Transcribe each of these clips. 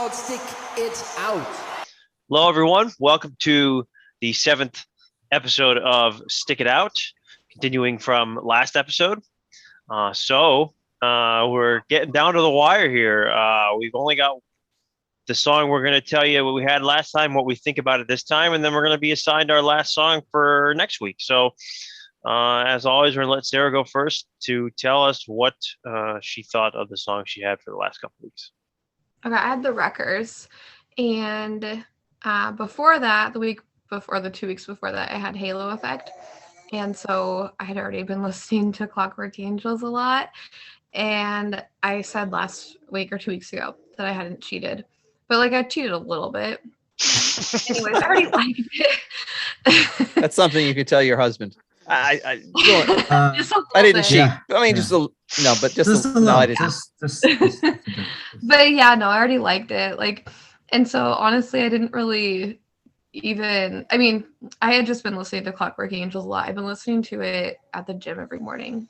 called Stick It Out. Hello, everyone. Welcome to the 7th episode of Stick It Out, continuing from last episode. We're getting down to the wire here. We've only got the song we're going to tell you what we had last time, what we think about it this time, and then we're going to be assigned our last song for next week. So, as always, we're going to let Sarah go first to tell us what she thought of the song she had for the last couple weeks. Okay, I had the Wreckers, and before that, the 2 weeks before that, I had Halo Effect, and so I had already been listening to Clockwork Angels a lot, and I said last week or 2 weeks ago that I hadn't cheated, but I cheated a little bit. Anyways, I already liked it. That's something you could tell your husband. I didn't cheat. Yeah. I mean, just a no, but just a little. no, I didn't. Just But yeah, no, I already liked it. And so honestly, I didn't really even, I had just been listening to Clockwork Angels a lot. I've been listening to it at the gym every morning.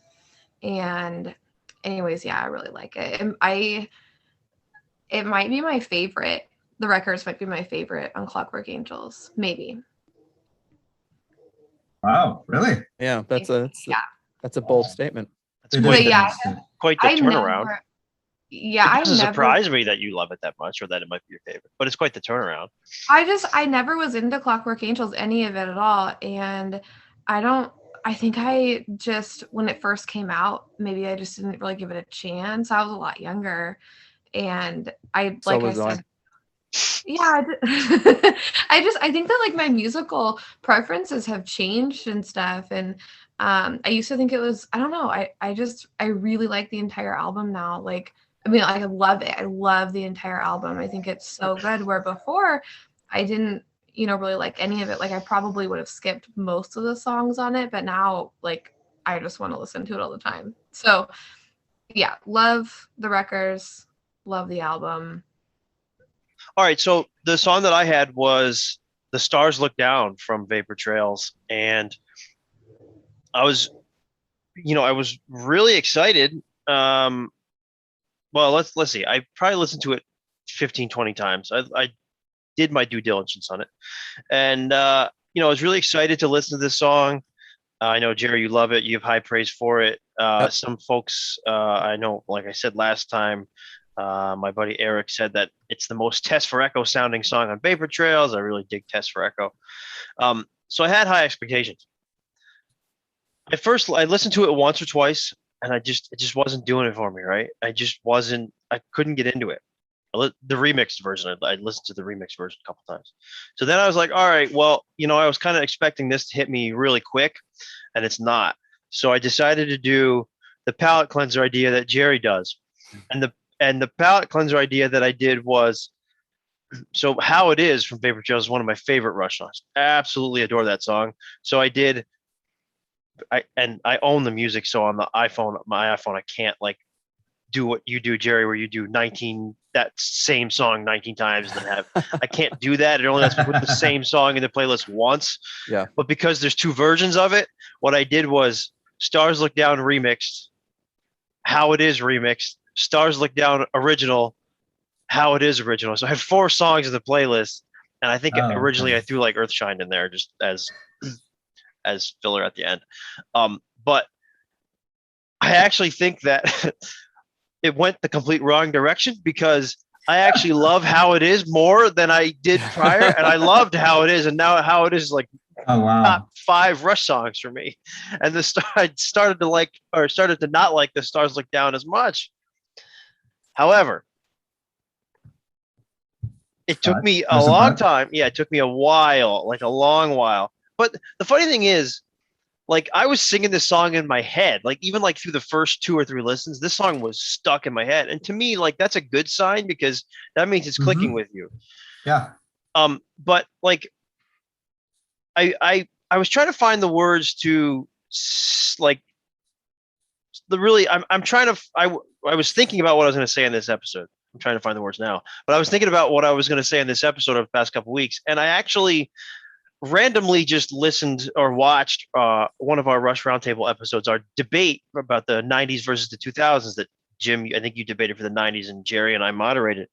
And anyways, yeah, I really like it. And it might be my favorite. The Wreckers might be my favorite on Clockwork Angels. Maybe. Wow, really? Yeah, that's a bold statement. That's quite the turnaround. It doesn't surprise me that you love it that much or that it might be your favorite, but it's quite the turnaround. I never was into Clockwork Angels, any of it at all. And I think I just, when it first came out, maybe I just didn't really give it a chance. I was a lot younger. And I said, yeah, I think that my musical preferences have changed and stuff. And I used to think it was, I don't know. I really like the entire album now. I love it. I love the entire album. I think it's so good. Where before I didn't, really like any of it. I probably would have skipped most of the songs on it, but now I just want to listen to it all the time. So yeah, love the Wreckers, love the album. All right, so the song that I had was "The Stars Look Down" from Vapor Trails, and I was really excited. Well, let's see. I probably listened to it 15, 20 times. I did my due diligence on it, and I was really excited to listen to this song. I know, Jerry, you love it. You have high praise for it. Yep. Some folks, I know, like I said last time. My buddy Eric said that it's the most Test for Echo sounding song on Vapor Trails. I really dig Test for Echo. So I had high expectations. At first, I listened to it once or twice, and it just wasn't doing it for me, right? I couldn't get into it. The remixed version, I listened to the remixed version a couple times. So then I was like, all right, well, I was kind of expecting this to hit me really quick, and it's not. So I decided to do the palate cleanser idea that Jerry does. And the palate cleanser idea that I did was, so How It Is from Vapor Trails is one of my favorite Rush songs. Absolutely adore that song. So I own the music. So on my iPhone, I can't do what you do, Jerry, where you do that same song 19 times and then I can't do that. It only lets me put the same song in the playlist once. Yeah. But because there's two versions of it, what I did was Stars Look Down remixed, How It Is remixed, Stars Look Down original, How It Is original. So I have 4 songs in the playlist, and I think originally I threw Earthshine in there just as filler at the end. But I actually think that it went the complete wrong direction because I actually love How It Is more than I did prior, and I loved How It Is, and now How It Is top 5 Rush songs for me. And I started to not like the Stars Look Down as much. However, it took me a long time. Yeah, it took me a while, a long while. But the funny thing is, I was singing this song in my head, even through the first 2 or 3 listens, this song was stuck in my head. And to me, that's a good sign because that means it's clicking with you. Yeah. But I was trying to find the words to I was thinking about what I was going to say in this episode. I'm trying to find the words now, but I was thinking about what I was going to say in this episode of the past couple of weeks. And I actually randomly just listened or watched one of our Rush Roundtable episodes, our debate about the 90s versus the 2000s that Jim, I think you debated for the 90s, and Jerry and I moderated.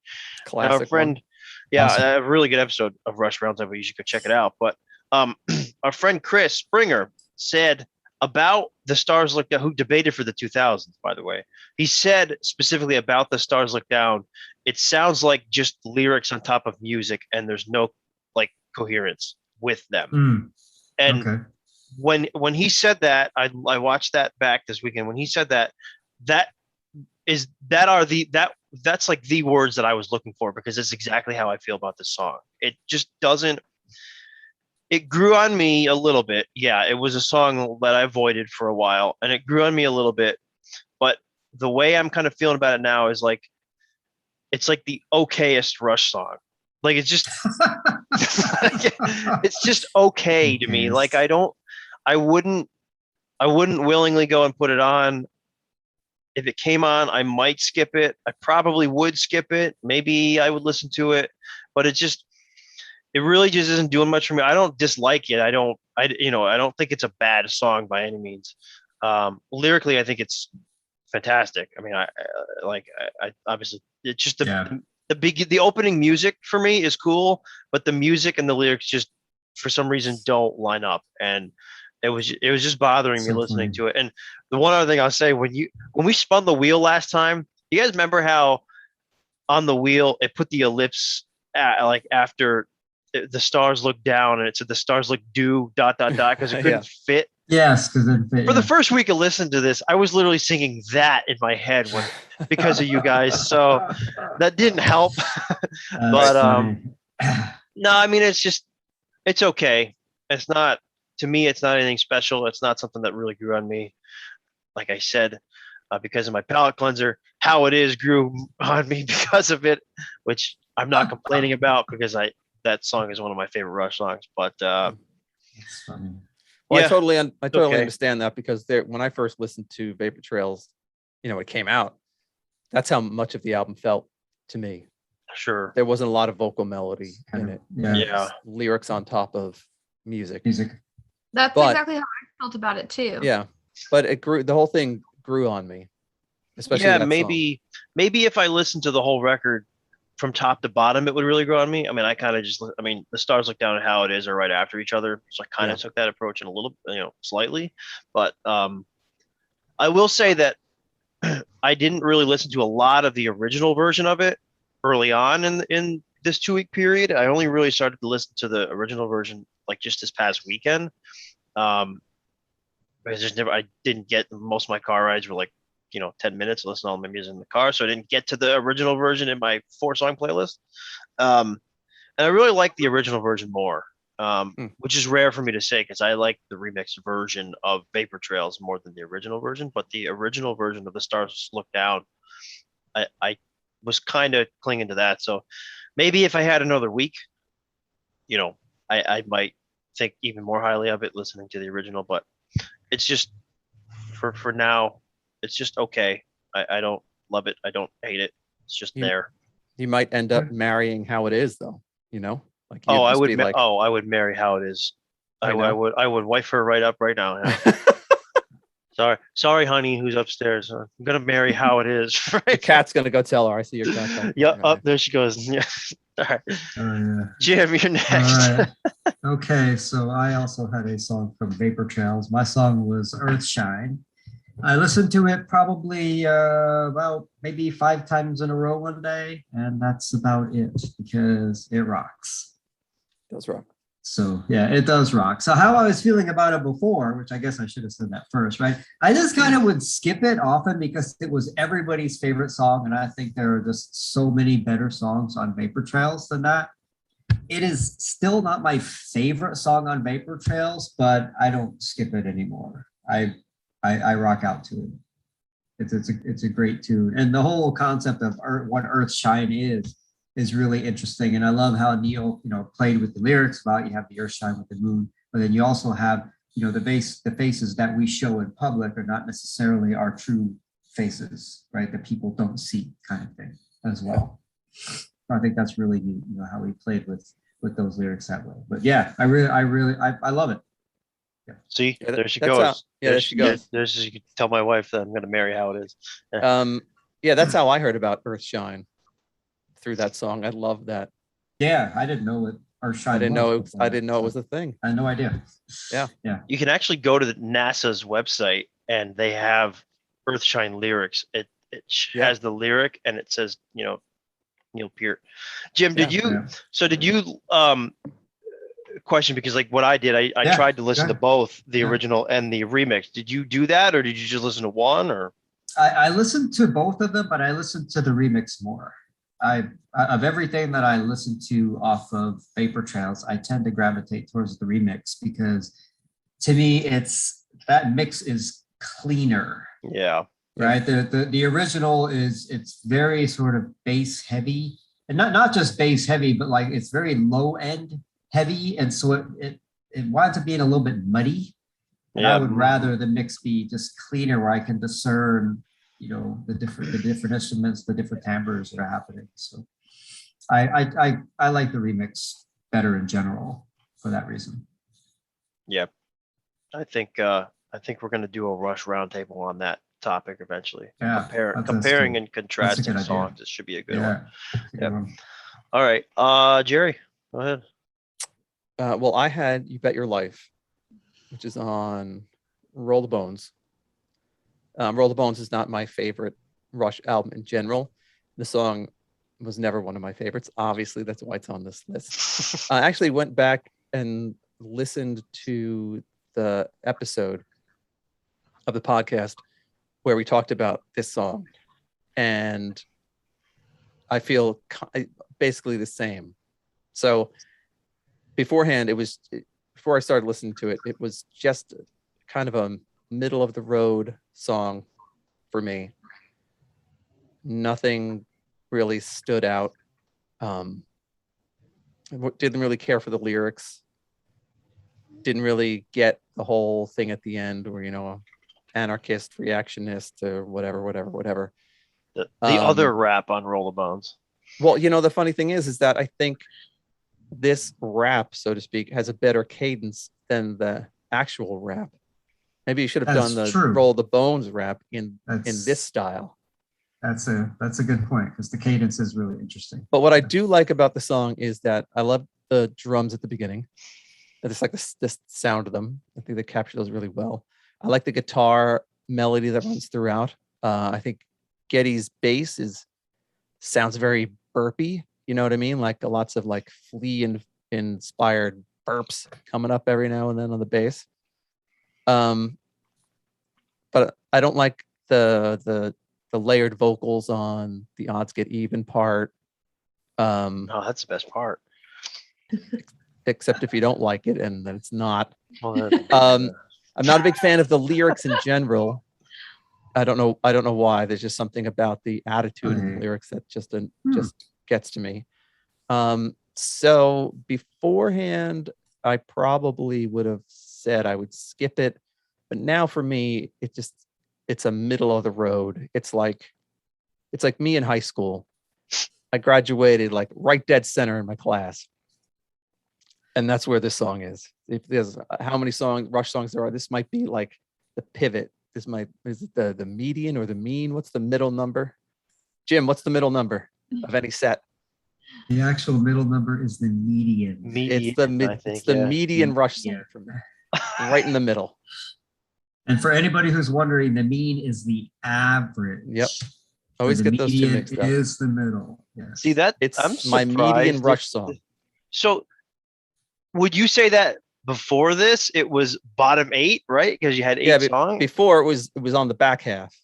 Classic Our friend, one. yeah, Awesome. a really good episode of Rush Roundtable. You should go check it out. But our friend Chris Springer said about the Stars Look Down, who debated for the 2000s, by the way. He said specifically about the Stars Look Down, it sounds like just lyrics on top of music, and there's no like coherence with them. Mm, And okay. when he said that, I watched that back this weekend. When he said that, that's like the words that I was looking for, because it's exactly how I feel about this song. It just doesn't. It grew on me a little bit. Yeah, it was a song that I avoided for a while, and it grew on me a little bit. But the way I'm kind of feeling about it now is like, it's like the okayest Rush song. Like it's just, it's just okay to me. Like I wouldn't willingly go and put it on. If it came on, I might skip it. I probably would skip it. Maybe I would listen to it, but it really just isn't doing much for me. I don't dislike it. I don't think it's a bad song by any means. Lyrically, I think it's fantastic. I mean, I obviously, it's just the opening music for me is cool, but the music and the lyrics just for some reason don't line up, and it was just bothering me listening to it. And the one other thing I'll say, when we spun the wheel last time, you guys remember how on the wheel it put the ellipse like after the Stars Look Down, and it said the Stars Look Do ... because it couldn't fit. Yes, because it fit. For the first week of listening to this, I was literally singing that in my head because of you guys. So that didn't help. But no, I mean, it's okay. It's not, to me, it's not anything special. It's not something that really grew on me. Like I said, because of my palate cleanser, How It Is grew on me because of it, which I'm not complaining about, because that song is one of my favorite Rush songs. But That's funny. Well, yeah, I totally okay. understand that, because when I first listened to Vapor Trails, it came out, that's how much of the album felt to me. Sure. There wasn't a lot of vocal melody in it. Yeah. Lyrics on top of music. That's exactly how I felt about it too. Yeah. But the whole thing grew on me. Especially yeah, that maybe if I listened to the whole record from top to bottom, it would really grow on me. I mean, the Stars Look Down and How It Is are right after each other, so I kind of took that approach in a little, slightly. But I will say that I didn't really listen to a lot of the original version of it early on in this 2-week period. I only really started to listen to the original version like just this past weekend. Because I didn't get, most of my car rides were like 10 minutes to listen to all my music in the car, so I didn't get to the original version in my 4-song playlist. And I really like the original version more, which is rare for me to say, because I like the remixed version of Vapor Trails more than the original version. But the original version of the Stars Look Down, I was kind of clinging to that. So maybe if I had another week, I might think even more highly of it listening to the original. But it's just for now, it's just okay. I don't love it. I don't hate it. It's just there. You might end up marrying How It Is, though. Like I would. I would marry How It Is. I would wife her right up right now. Yeah. Sorry, honey, who's upstairs. I'm gonna marry How It Is. Right? The cat's gonna go tell her. I see your cat. Yeah. Up there she goes. Yeah. All right. Jim, you're next. All right. Okay, so I also had a song from Vapor Trails. My song was Earthshine. I listened to it probably about maybe 5 times in a row one day, and that's about it, because it rocks. It does rock. So yeah, it does rock. So how I was feeling about it before, which I guess I should have said that first, right? I just kind of would skip it often because it was everybody's favorite song, and I think there are just so many better songs on Vapor Trails than that. It is still not my favorite song on Vapor Trails, but I don't skip it anymore. I rock out to it. It's a great tune, and the whole concept of what Earthshine is really interesting. And I love how Neil played with the lyrics about, you have the Earthshine with the moon, but then you also have the faces that we show in public are not necessarily our true faces, right? That people don't see, kind of thing as well. I think that's really neat, how he played with those lyrics that way. But yeah, I love it. Yeah. See, there she goes. There she goes. There's, you can tell my wife that I'm going to marry How It Is. Yeah, that's how I heard about Earthshine, through that song. I love that. Yeah, I didn't know what Earthshine I didn't was know before I that, didn't know it so was a thing. I had no idea. Yeah. You can actually go to the NASA's website and they have Earthshine lyrics. It Yeah. has the lyric and it says, Neil Peart. Jim, did Yeah. you Yeah. so did you question, because like what I did, I Yeah, tried to listen to yeah, both the yeah. original and the remix. Did you do that or did you just listen to one or I listened to both of them, but I listened to the remix more. Of everything that I listen to off of Vapor Trails, I tend to gravitate towards the remix because to me, that mix is cleaner, yeah. right? The original it's very sort of bass heavy, and not just bass heavy, but like it's very low end heavy, and so it winds up being a little bit muddy. And I Yeah. would rather the mix be just cleaner, where I can discern, the different instruments, the different timbres that are happening. So I like the remix better in general for that reason. I think we're gonna do a Rush roundtable on that topic eventually. Yeah, that's Comparing cool. and contrasting idea. songs. This should be a good one. Yeah. that's a good Yep. one. All right. Jerry, go ahead. Well, I had You Bet Your Life, which is on Roll the Bones. Roll the Bones is not my favorite Rush album in general. The song was never one of my favorites. Obviously, that's why it's on this list. I actually went back and listened to the episode of the podcast where we talked about this song, and I feel basically the same. So beforehand, before I started listening to it, it was just kind of a middle of the road song for me. Nothing really stood out. Didn't really care for the lyrics. Didn't really get the whole thing at the end where, anarchist, reactionist, or whatever. The other rap on Roll the Bones. Well, the funny thing is that I think this rap, so to speak, has a better cadence than the actual rap. Maybe you should have done the true. Roll the Bones rap in That's- this style. That's a good point, because the cadence is really interesting. But what I do like about the song is that I love the drums at the beginning. It's like this sound of them. I think they capture those really well. I like the guitar melody that runs throughout. I think Geddy's bass sounds very burpy. You know what I mean? Like lots of like Flea inspired burps coming up every now and then on the bass. But I don't like the layered vocals on the Odds Get Even part. Oh, that's the best part. Except if you don't like it, and then it's not. Well, then- I'm not a big fan of the lyrics in general. I don't know why. There's just something about the attitude of the lyrics that just gets to me. So beforehand, I probably would have said I would skip it, but now for me, it's a middle of the road. It's like me in high school. I graduated like right dead center in my class. And that's where this song is. If there's how many Rush songs there are, this might be like the pivot. Is it the median or the mean? What's the middle number? Jim, what's the middle number of any set? The actual middle number is the median. It's the median Rush song for me. Right in the middle. And for anybody who's wondering, the mean is the average. Yep. Always And the get those two median mixed up. is the middle. Yes. See that? It's I'm my median surprised Rush that- song. So, would you say that before this it was bottom 8, right? Because you had 8 songs. Before it was on the back half.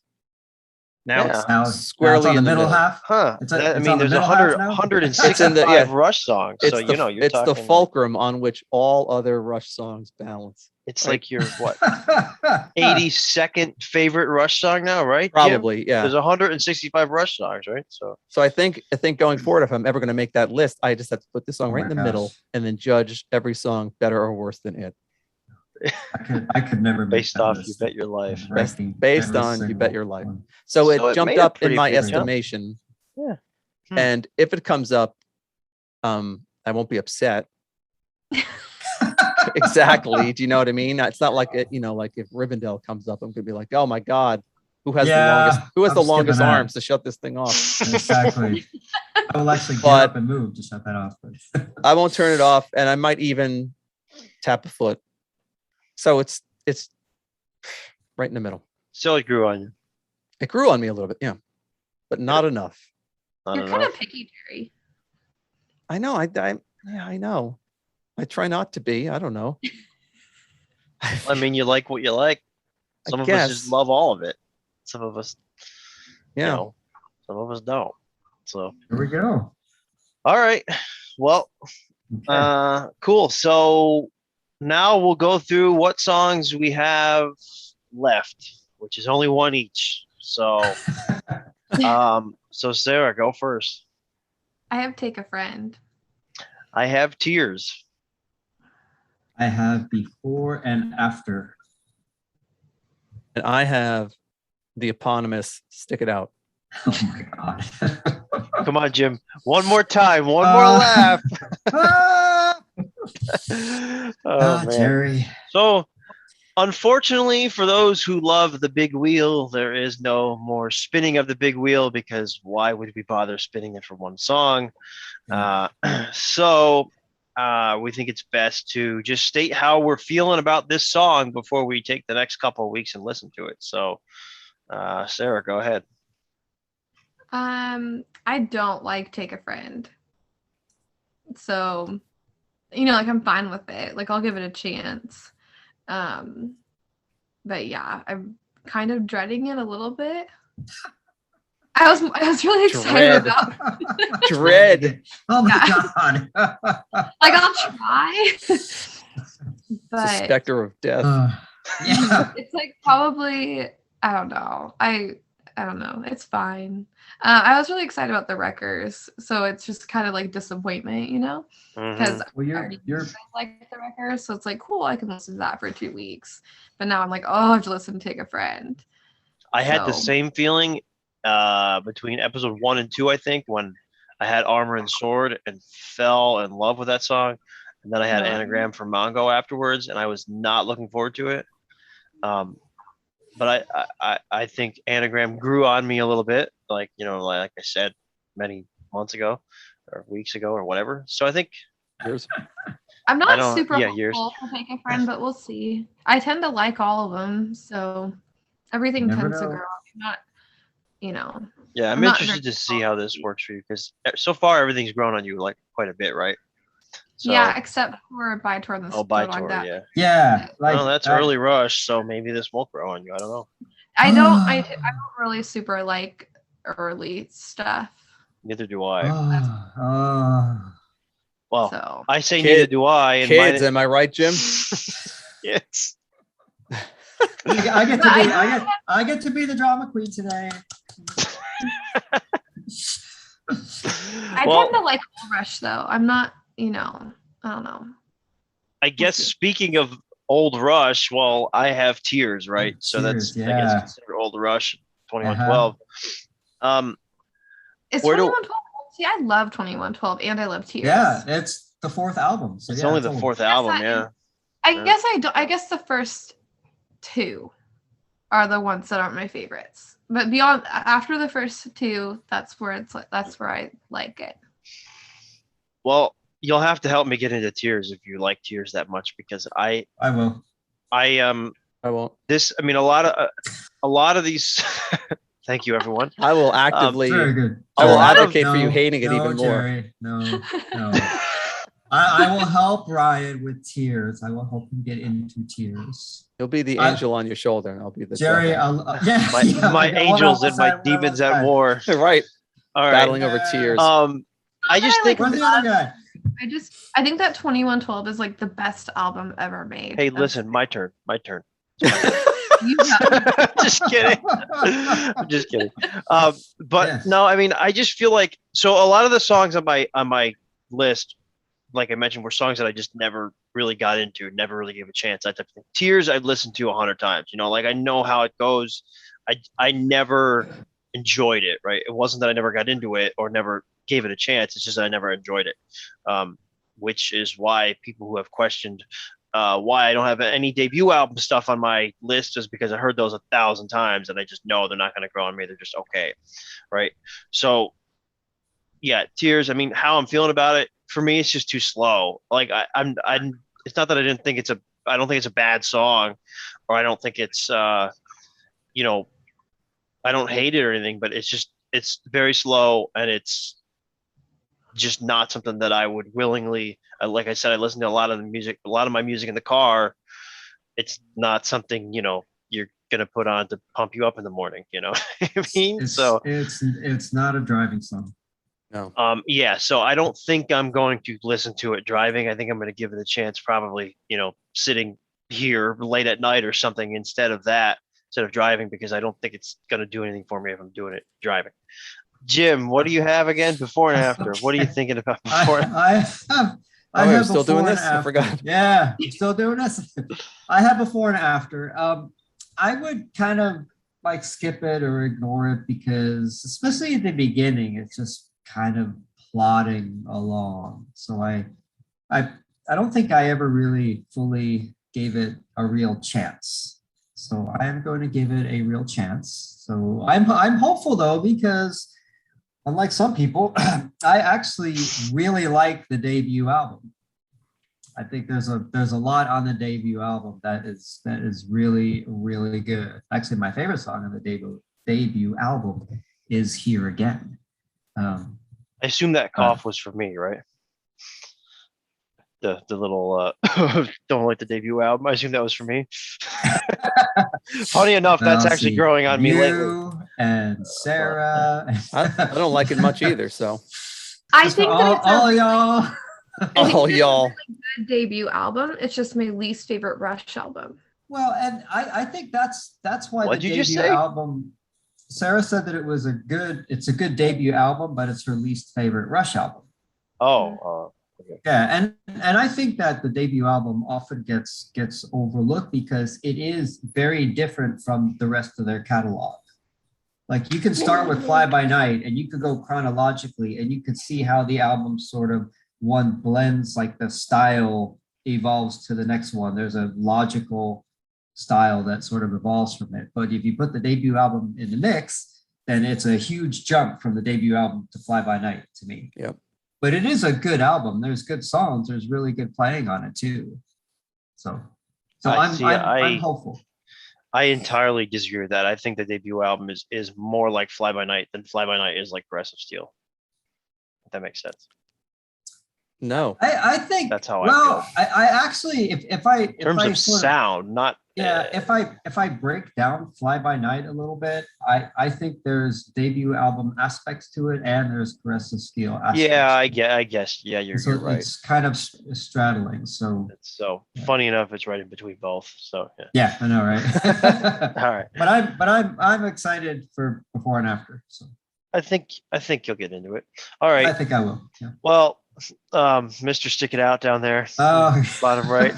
Now Yeah. it's Now it's squarely on the in the middle middle. half. Huh? It's I on mean, the there's middle half now? 165 It's in the- yeah. Rush songs. It's So you're it's the talking. fulcrum on which all other Rush songs balance. It's right? like your what 82nd favorite Rush song now, right? Jim? Probably, yeah. There's 165 Rush songs, right? So So I think going forward, if I'm ever going to make that list, I just have to put this song Oh right my in the middle gosh. and then judge every song better or worse than it. I could never make based that off list. You Bet Your Life. Ranking based every on You single Bet Your Life. one. So So it it jumped made a up in pretty my big jump. estimation. Yeah. And if it comes up, I won't be upset. Exactly. Do you know what I mean? It's not like like if Rivendell comes up, I'm gonna be like, oh my God, Who has Yeah, the longest? Who has I'm the skipping longest that. arms to shut this thing off? Exactly. I will actually get But- up and move to shut that off. But I won't turn it off, and I might even tap a foot. So it's right in the middle. Still, it grew on you. It grew on me a little bit, yeah, but not enough. Not You're enough. kind of picky, Jerry. I know. Yeah, I know. I try not to be. I don't know. I mean, you like what you like. I Some of us just guess. love all of it. Some of us, Yeah. you know, some of us don't. So, here we go. all right. Well, Okay. cool. So now we'll go through what songs we have left, which is only one each. So, so Sarah, go first. I have Take a Friend. I have Tears. I have before and after. And I have the eponymous Stick It Out. Oh my god. Come on, Jim. One more time. One more Uh, laugh. Ah, Oh, man. Jerry. So, unfortunately, for those who love the big wheel, there is no more spinning of the big wheel because why would we bother spinning it for one song? So, we think it's best to just state how we're feeling about this song before we take the next couple of weeks and listen to it. So, Sarah, go ahead. I don't like Take a Friend. So, like I'm fine with it. Like I'll give it a chance. But yeah, I'm kind of dreading it a little bit. I was really excited Dread. about Dread. Oh my Yeah. god. like I'll try. It's the but specter of death. Yeah. it's like probably I don't know. I don't know. It's fine. I was really excited about the Wreckers, so it's just kind of like disappointment, Mhm. because Well, I already like the Wreckers, so it's like cool. I can listen to that for 2 weeks, but now I'm like, oh, I have to listen to Take a Friend. I had the So- same feeling between episode 1 and 2, I think, when I had Armor and Sword and fell in love with that song. And then I had Right. Anagram from Mongo afterwards, and I was not looking forward to it. But I think Anagram grew on me a little bit, like I said many months ago or weeks ago or whatever. So I think Yours. I'm I not don't- super yeah, yours. hopeful for Take a Friend, but we'll see. I tend to like all of them, so everything Never tends to know. grow. I'm not, yeah, I'm I'm not interested very to see how this works for you because so far everything's grown on you like quite a bit, right? So, yeah, except for By Tor and the oh, by Dog Tor, that yeah. Yeah. Like Well, that's that- early rush, so maybe this won't grow on you. I don't know. I don't really super like early stuff. Neither do I. Well, So I say Kid- neither do I. And Kids, mine, am I right, Jim? yes. I get to be the drama queen today. I Well, tend to like Old Rush though. I'm not, I don't know. I guess see. speaking of Old Rush, well, I have Tears, right? So that's Tears, I guess yeah. considered Old Rush 2112. Is Where do- 2112? See, I love 2112 and I love Tears. Yeah, it's the fourth album. So It's yeah, only it's the old. fourth Yes, album, I- yeah. I guess the first two are the ones that aren't my favorites. But beyond after the first two, that's where I like it. Well, you'll have to help me get into Tears if you like Tears that much because I will. I won't. a lot of these thank you everyone. I will actively. Very good. I will a lot of- advocate for you hating it even more. Jerry, no. I will help Ryan with Tears. I will help him get into Tears. You'll be the I- angel on your shoulder, and I'll be the Jerry, devil. yeah, my yeah, my like, angels one and my on one side, one on demons one at side. war. right, All right. battling over tears. I just think Where's the other guy? I think that 2112 is like the best album ever made. hey, listen, my turn. You have- Just kidding. I'm just kidding. But Yes. no, I just feel like so a lot of the songs on my list, like I mentioned, were songs that I just never really got into, never really gave a chance. That type of thing. Tears I've listened to 100 times. Like I know how it goes. I never enjoyed it. Right? It wasn't that I never got into it or never gave it a chance. It's just that I never enjoyed it. Which is why people who have questioned Why I don't have any debut album stuff on my list is because I heard those 1,000 times and I just know they're not going to grow on me. They're just okay, right? So yeah, Tears. I mean, how I'm feeling about it, for me, it's just too slow. Like I'm. It's not that I didn't think it's a. I don't think it's a bad song, or I don't think it's. You know, I don't hate it or anything, but it's very slow and it's just not something that I would willingly. Like I said, I listen to a lot of my music in the car. It's not something you're gonna put on to pump you up in the morning. You know what I mean? So It's not a driving song. No. yeah, so I don't think I'm going to listen to it driving. I think I'm going to give it a chance, probably, sitting here late at night or something instead of driving, because I don't think it's going to do anything for me if I'm doing it driving. Jim, what do you have again, before and after? What are you thinking about before? I we're have still doing before and this? I after. forgot. Yeah, we're still doing this. I have before and after. I would kind of like skip it or ignore it because, especially at the beginning, it's just kind of plodding along. So I don't think I ever really fully gave it a real chance. So I am going to give it a real chance. So I'm hopeful though, because unlike some people, I actually really like the debut album. I think there's a lot on the debut album that is really, really good. Actually, my favorite song on the debut album is Here Again. I assume that cough was for me, right? The little don't like the debut album. I assume that was for me. Funny enough, that's Well, actually see, growing on me lately. You and Sarah. I don't like it much either. So I think that it's all y'all. I think all it's y'all. a really good debut album. It's just my least favorite Rush album. Well, and I think that's why What'd the you just debut say? album. Sarah said that it's a good debut album, but it's her least favorite Rush album. Oh, Yeah, and I think that the debut album often gets overlooked because it is very different from the rest of their catalog. Like, you can start with Fly By Night and you could go chronologically and you could see how the album sort of one blends, like the style evolves to the next one. There's a logical style that sort of evolves from it. But if you put the debut album in the mix, then it's a huge jump from the debut album to Fly By Night to me. Yep. But it is a good album. There's good songs. There's really good playing on it too. So I'm hopeful. I entirely disagree with that. I think the debut album is more like Fly By Night than Fly By Night is like Progressive Steel. If that makes sense. No. I think that's how well, I feel. I actually if I in terms of sound, not if I break down Fly By Night a little bit, I think there's debut album aspects to it and there's Progressive Steel aspects. Yeah, I guess. Yeah, you're right. It's kind of straddling. So funny enough, it's right in between both. So yeah, I know, right? All right. But I'm excited for before and after. So I think you'll get into it. All right. I think I will. Yeah. Well, Mr. Stick It Out down there, bottom right.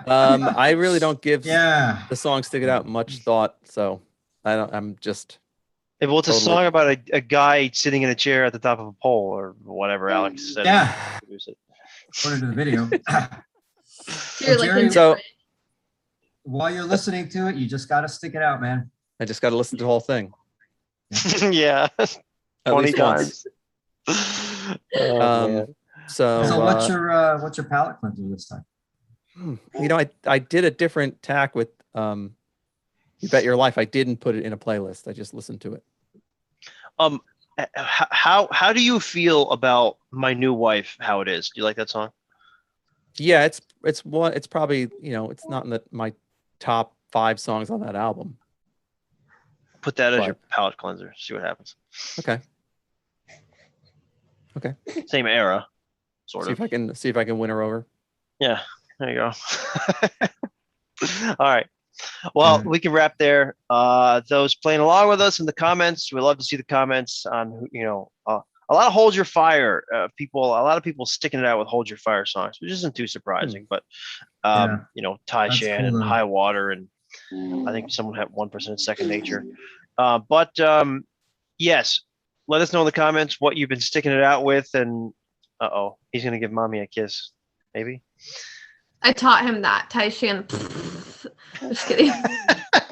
I really don't give the song "Stick It Out" much thought, so I'm just. Well, it's a song about a guy sitting in a chair at the top of a pole, or whatever Alex said. Yeah. According to the video. Jerry, so while you're listening to it, you just got to stick it out, man. I just got to listen to the whole thing. Yeah. 20 times. So what's your palate cleanser this time? I did a different tack with You Bet Your Life. I didn't put it in a playlist. I just listened to it. How do you feel about My New Wife? How it is? Do you like that song? Yeah, it's probably it's not in my top 5 songs on that album. Put that as your palate cleanser. See what happens. Okay. Same era, sort of. See if I can win her over. Yeah, there you go. All right. Well, we can wrap there. Those playing along with us in the comments, we love to see the comments on a lot of Hold Your Fire people. A lot of people sticking it out with Hold Your Fire songs, which isn't too surprising. But Ty Shan and High Water, and I think someone had 1% Second Nature. But yes, let us know in the comments what you've been sticking it out with. And he's gonna give mommy a kiss, maybe. I taught him that. Taishan. Just kidding.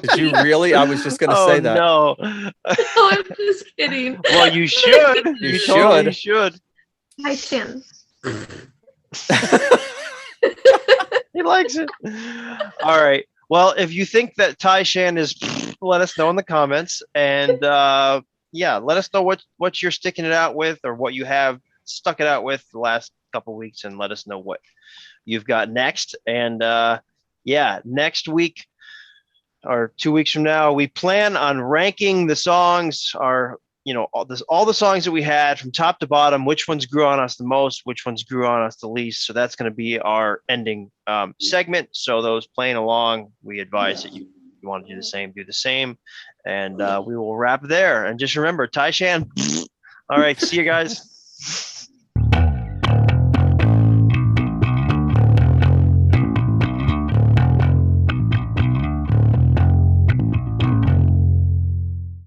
Did you really? I was just gonna Oh say that. no. No, I'm just kidding. Well, you should. You totally should. Taishan. He likes it. All right. Well, if you think that Taishan is, let us know in the comments, and yeah, let us know what you're sticking it out with, or what you have stuck it out with the last couple weeks, and let us know what you've got next. And yeah, next week or 2 weeks from now, we plan on ranking the songs, all the songs that we had from top to bottom, which ones grew on us the most, which ones grew on us the least. So that's going to be our ending segment. So those playing along, we advise that you want to do the same. And we will wrap there. And just remember, Taishan. All right. See you guys.